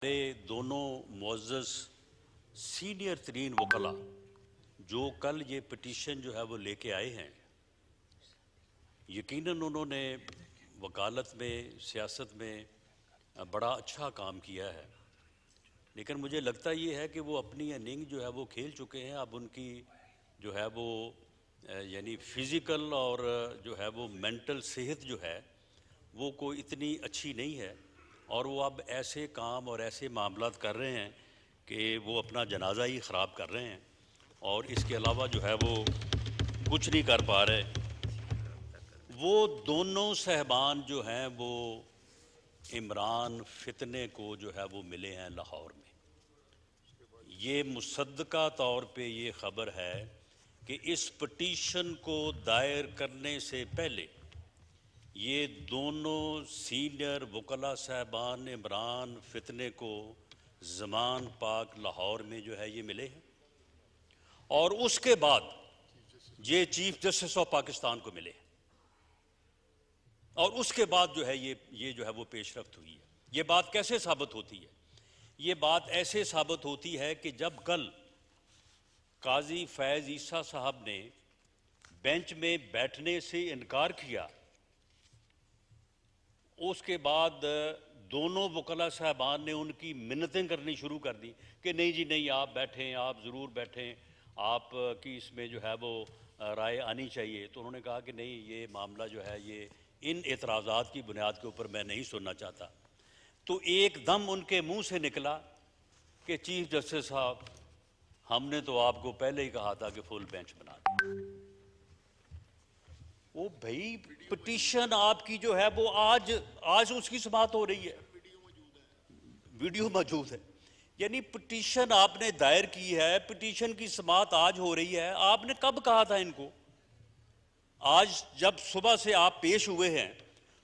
ہمارے دونوں معزز سینئر ترین وکلاء جو کل یہ پٹیشن جو ہے وہ لے کے آئے ہیں، یقیناً انہوں نے وکالت میں سیاست میں بڑا اچھا کام کیا ہے، لیکن مجھے لگتا یہ ہے کہ وہ اپنی اننگ جو ہے وہ کھیل چکے ہیں۔ اب ان کی جو ہے وہ یعنی فزیکل اور جو ہے وہ مینٹل صحت جو ہے وہ کوئی اتنی اچھی نہیں ہے، اور وہ اب ایسے کام اور ایسے معاملات کر رہے ہیں کہ وہ اپنا جنازہ ہی خراب کر رہے ہیں، اور اس کے علاوہ جو ہے وہ کچھ نہیں کر پا رہے۔ وہ دونوں صاحبان جو ہیں وہ عمران فتنے کو جو ہے وہ ملے ہیں لاہور میں۔ یہ مصدقہ طور پہ یہ خبر ہے کہ اس پٹیشن کو دائر کرنے سے پہلے یہ دونوں سینئر وکلاء صاحبان عمران فتنے کو زمان پاک لاہور میں جو ہے یہ ملے ہیں، اور اس کے بعد یہ چیف جسٹس آف پاکستان کو ملے ہیں، اور اس کے بعد جو ہے یہ جو ہے وہ پیش رفت ہوئی ہے۔ یہ بات کیسے ثابت ہوتی ہے؟ یہ بات ایسے ثابت ہوتی ہے کہ جب کل قاضی فیض عیسیٰ صاحب نے بینچ میں بیٹھنے سے انکار کیا، اس کے بعد دونوں وکلاء صاحبان نے ان کی منتیں کرنی شروع کر دی کہ نہیں جی نہیں، آپ بیٹھیں، آپ ضرور بیٹھیں، آپ کی اس میں جو ہے وہ رائے آنی چاہیے۔ تو انہوں نے کہا کہ نہیں، یہ معاملہ جو ہے یہ ان اعتراضات کی بنیاد کے اوپر میں نہیں سننا چاہتا۔ تو ایک دم ان کے منہ سے نکلا کہ چیف جسٹس صاحب، ہم نے تو آپ کو پہلے ہی کہا تھا کہ فل بینچ بنا دیں۔ وہ بھائی پٹیشن آپ کی جو ہے وہ آج اس کی سماعت ہو رہی ہے، ویڈیو موجود ہے، یعنی پٹیشن آپ نے دائر کی ہے، پٹیشن کی سماعت آج ہو رہی ہے۔ آپ نے کب کہا تھا ان کو؟ آج جب صبح سے آپ پیش ہوئے ہیں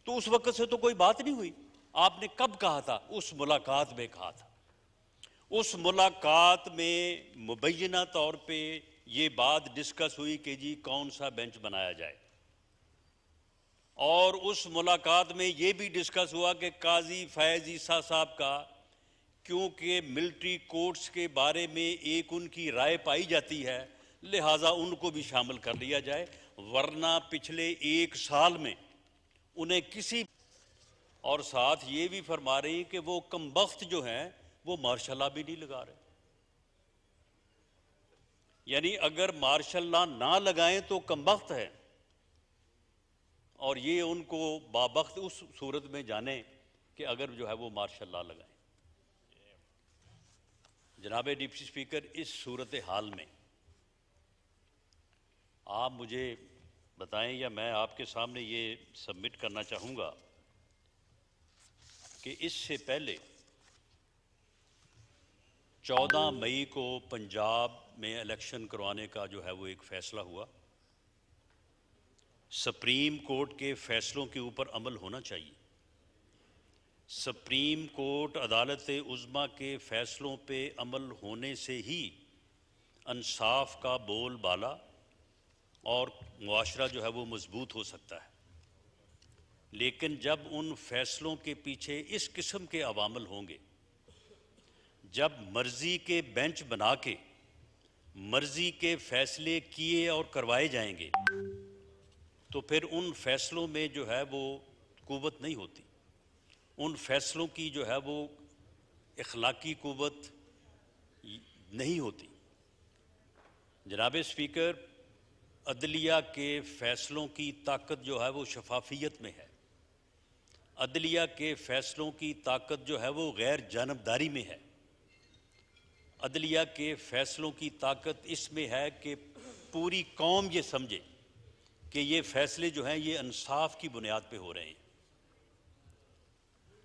تو اس وقت سے تو کوئی بات نہیں ہوئی۔ آپ نے کب کہا تھا؟ اس ملاقات میں کہا تھا۔ اس ملاقات میں مبینہ طور پہ یہ بات ڈسکس ہوئی کہ جی کون سا بینچ بنایا جائے، اور اس ملاقات میں یہ بھی ڈسکس ہوا کہ قاضی فیض عیسیٰ صاحب کا کیونکہ ملٹری کورٹس کے بارے میں ایک ان کی رائے پائی جاتی ہے، لہٰذا ان کو بھی شامل کر لیا جائے، ورنہ پچھلے ایک سال میں انہیں کسی، اور ساتھ یہ بھی فرما رہی کہ وہ کمبخت جو ہیں وہ مارشل لا بھی نہیں لگا رہے۔ یعنی اگر مارشل لا نہ لگائیں تو کمبخت ہے، اور یہ ان کو بابخت اس صورت میں جانیں کہ اگر جو ہے وہ مارشل لا لگائیں۔ جناب ڈپٹی اسپیکر، اس صورتحال میں آپ مجھے بتائیں، یا میں آپ کے سامنے یہ سبمٹ کرنا چاہوں گا کہ اس سے پہلے 14 مئی کو پنجاب میں الیکشن کروانے کا جو ہے وہ ایک فیصلہ ہوا۔ سپریم کورٹ کے فیصلوں کے اوپر عمل ہونا چاہیے۔ سپریم کورٹ عدالت عظمیٰ کے فیصلوں پہ عمل ہونے سے ہی انصاف کا بول بالا اور معاشرہ جو ہے وہ مضبوط ہو سکتا ہے، لیکن جب ان فیصلوں کے پیچھے اس قسم کے عوامل ہوں گے، جب مرضی کے بینچ بنا کے مرضی کے فیصلے کیے اور کروائے جائیں گے، تو پھر ان فیصلوں میں جو ہے وہ قوت نہیں ہوتی، ان فیصلوں کی جو ہے وہ اخلاقی قوت نہیں ہوتی۔ جناب اسپیکر، عدلیہ کے فیصلوں کی طاقت جو ہے وہ شفافیت میں ہے، عدلیہ کے فیصلوں کی طاقت جو ہے وہ غیر جانبداری میں ہے، عدلیہ کے فیصلوں کی طاقت اس میں ہے کہ پوری قوم یہ سمجھے کہ یہ فیصلے جو ہیں یہ انصاف کی بنیاد پہ ہو رہے ہیں۔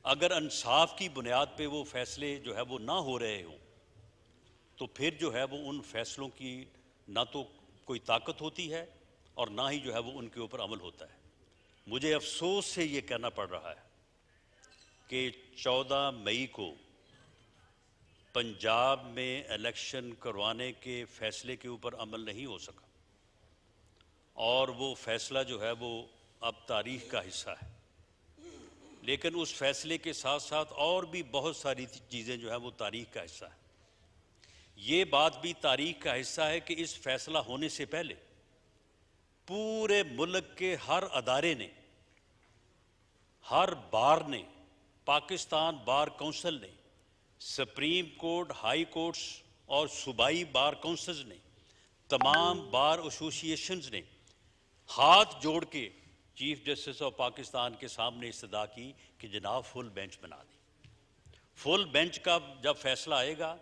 اگر انصاف کی بنیاد پہ وہ فیصلے جو ہے وہ نہ ہو رہے ہوں تو پھر جو ہے وہ ان فیصلوں کی نہ تو کوئی طاقت ہوتی ہے اور نہ ہی جو ہے وہ ان کے اوپر عمل ہوتا ہے۔ مجھے افسوس سے یہ کہنا پڑ رہا ہے کہ 14 مئی کو پنجاب میں الیکشن کروانے کے فیصلے کے اوپر عمل نہیں ہو سکا، اور وہ فیصلہ جو ہے وہ اب تاریخ کا حصہ ہے۔ لیکن اس فیصلے کے ساتھ ساتھ اور بھی بہت ساری چیزیں جو ہیں وہ تاریخ کا حصہ ہیں۔ یہ بات بھی تاریخ کا حصہ ہے کہ اس فیصلہ ہونے سے پہلے پورے ملک کے ہر ادارے نے، ہر بار نے، پاکستان بار کونسل نے، سپریم کورٹ، ہائی کورٹس اور صوبائی بار کونسلز نے، تمام بار ایسوسی ایشنز نے ہاتھ جوڑ کے چیف جسٹس آف پاکستان کے سامنے استدعا کی کہ جناب فل بینچ بنا دیں۔ فل بینچ کا جب فیصلہ آئے گا،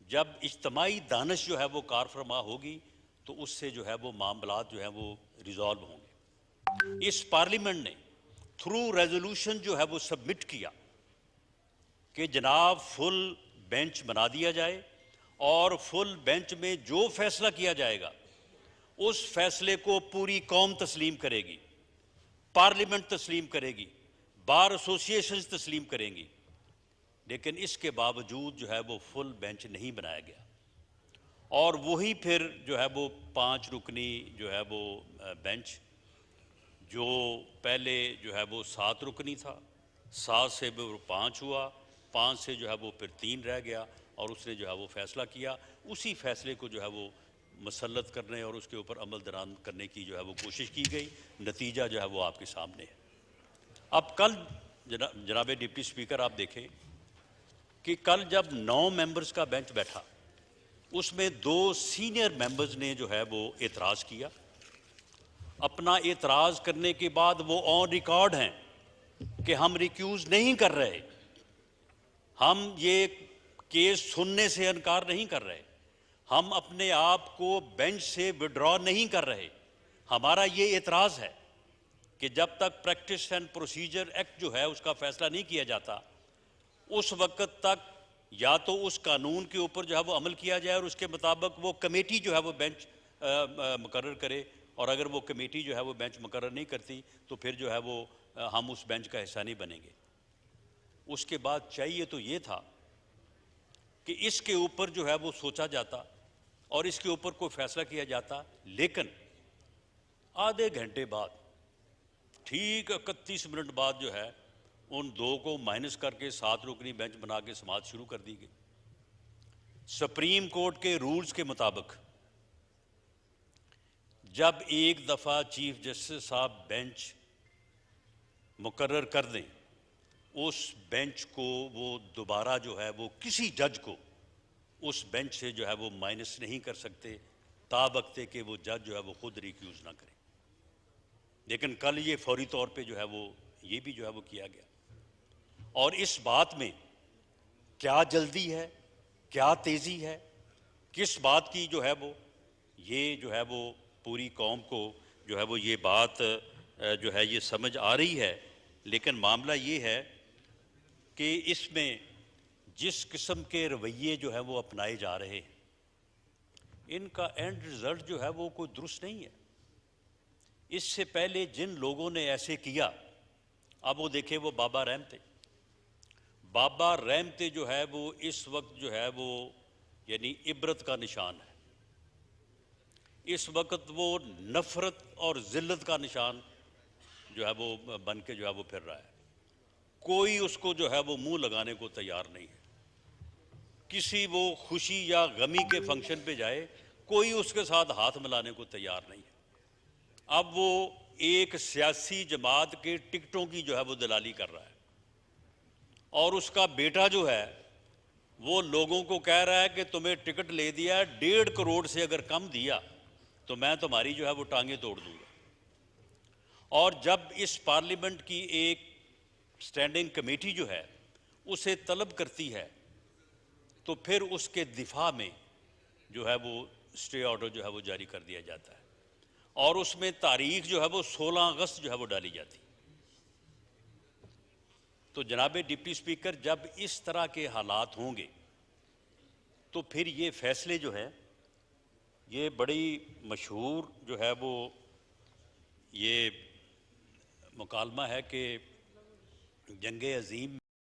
جب اجتماعی دانش جو ہے وہ کار فرما ہوگی، تو اس سے جو ہے وہ معاملات جو ہیں وہ ریزالو ہوں گے۔ اس پارلیمنٹ نے تھرو ریزولوشن جو ہے وہ سبمٹ کیا کہ جناب فل بینچ بنا دیا جائے، اور فل بینچ میں جو فیصلہ کیا جائے گا اس فیصلے کو پوری قوم تسلیم کرے گی، پارلیمنٹ تسلیم کرے گی، بار ایسوسی ایشنز تسلیم کریں گی۔ لیکن اس کے باوجود جو ہے وہ فل بینچ نہیں بنایا گیا، اور وہی پھر جو ہے وہ 5 رکنی جو ہے وہ بینچ، جو پہلے جو ہے وہ 7 رکنی تھا، 7 سے وہ 5 ہوا، 5 سے جو ہے وہ پھر 3 رہ گیا، اور اس نے جو ہے وہ فیصلہ کیا۔ اسی فیصلے کو جو ہے وہ مسلط کرنے اور اس کے اوپر عمل درآمد کرنے کی جو ہے وہ کوشش کی گئی۔ نتیجہ جو ہے وہ آپ کے سامنے ہے۔ اب کل جناب ڈپٹی اسپیکر آپ دیکھیں کہ کل جب 9 ممبرز کا بینچ بیٹھا، اس میں 2 سینئر ممبرز نے جو ہے وہ اعتراض کیا۔ اپنا اعتراض کرنے کے بعد وہ آن ریکارڈ ہیں کہ ہم ریکیوز نہیں کر رہے، ہم یہ کیس سننے سے انکار نہیں کر رہے، ہم اپنے آپ کو بینچ سے وڈرا نہیں کر رہے۔ ہمارا یہ اعتراض ہے کہ جب تک پریکٹس اینڈ پروسیجر ایکٹ جو ہے اس کا فیصلہ نہیں کیا جاتا، اس وقت تک یا تو اس قانون کے اوپر جو ہے وہ عمل کیا جائے اور اس کے مطابق وہ کمیٹی جو ہے وہ بینچ مقرر کرے، اور اگر وہ کمیٹی جو ہے وہ بینچ مقرر نہیں کرتی تو پھر جو ہے وہ ہم اس بینچ کا حصہ نہیں بنیں گے۔ اس کے بعد چاہیے تو یہ تھا کہ اس کے اوپر جو ہے وہ سوچا جاتا اور اس کے اوپر کوئی فیصلہ کیا جاتا، لیکن آدھے گھنٹے بعد، ٹھیک 31 منٹ بعد جو ہے ان 2 کو مائنس کر کے 7 رکنی بینچ بنا کے سماعت شروع کر دی گئی۔ سپریم کورٹ کے رولز کے مطابق جب ایک دفعہ چیف جسٹس صاحب بینچ مقرر کر دیں، اس بینچ کو وہ دوبارہ جو ہے وہ کسی جج کو اس بینچ سے جو ہے وہ مائنس نہیں کر سکتے، تابقتے کہ وہ جج جو ہے وہ خود ریکیوز نہ کرے۔ لیکن کل یہ فوری طور پہ جو ہے وہ یہ بھی جو ہے وہ کیا گیا، اور اس بات میں کیا جلدی ہے، کیا تیزی ہے، کس بات کی جو ہے وہ یہ جو ہے وہ پوری قوم کو جو ہے وہ یہ بات جو ہے یہ سمجھ آ رہی ہے۔ لیکن معاملہ یہ ہے کہ اس میں جس قسم کے رویے جو ہے وہ اپنائے جا رہے ہیں، ان کا اینڈ رزلٹ جو ہے وہ کوئی درست نہیں ہے۔ اس سے پہلے جن لوگوں نے ایسے کیا، اب وہ دیکھیں وہ بابا رحمتے، بابا رحمتے جو ہے وہ اس وقت جو ہے وہ یعنی عبرت کا نشان ہے۔ اس وقت وہ نفرت اور ذلت کا نشان جو ہے وہ بن کے جو ہے وہ پھر رہا ہے۔ کوئی اس کو جو ہے وہ منہ لگانے کو تیار نہیں ہے۔ کسی وہ خوشی یا غمی کے فنکشن پہ جائے، کوئی اس کے ساتھ ہاتھ ملانے کو تیار نہیں ہے۔ اب وہ ایک سیاسی جماعت کے ٹکٹوں کی جو ہے وہ دلالی کر رہا ہے، اور اس کا بیٹا جو ہے وہ لوگوں کو کہہ رہا ہے کہ تمہیں ٹکٹ لے دیا 1.5 کروڑ سے اگر کم دیا تو میں تمہاری جو ہے وہ ٹانگیں توڑ دوں گا۔ اور جب اس پارلیمنٹ کی ایک سٹینڈنگ کمیٹی جو ہے اسے طلب کرتی ہے تو پھر اس کے دفاع میں جو ہے وہ اسٹے آرڈر جو ہے وہ جاری کر دیا جاتا ہے، اور اس میں تاریخ جو ہے وہ 16 اگست جو ہے وہ ڈالی جاتی۔ تو جناب ڈپٹی اسپیکر، جب اس طرح کے حالات ہوں گے تو پھر یہ فیصلے جو ہیں یہ بڑی مشہور جو ہے وہ یہ مکالمہ ہے کہ جنگ عظیم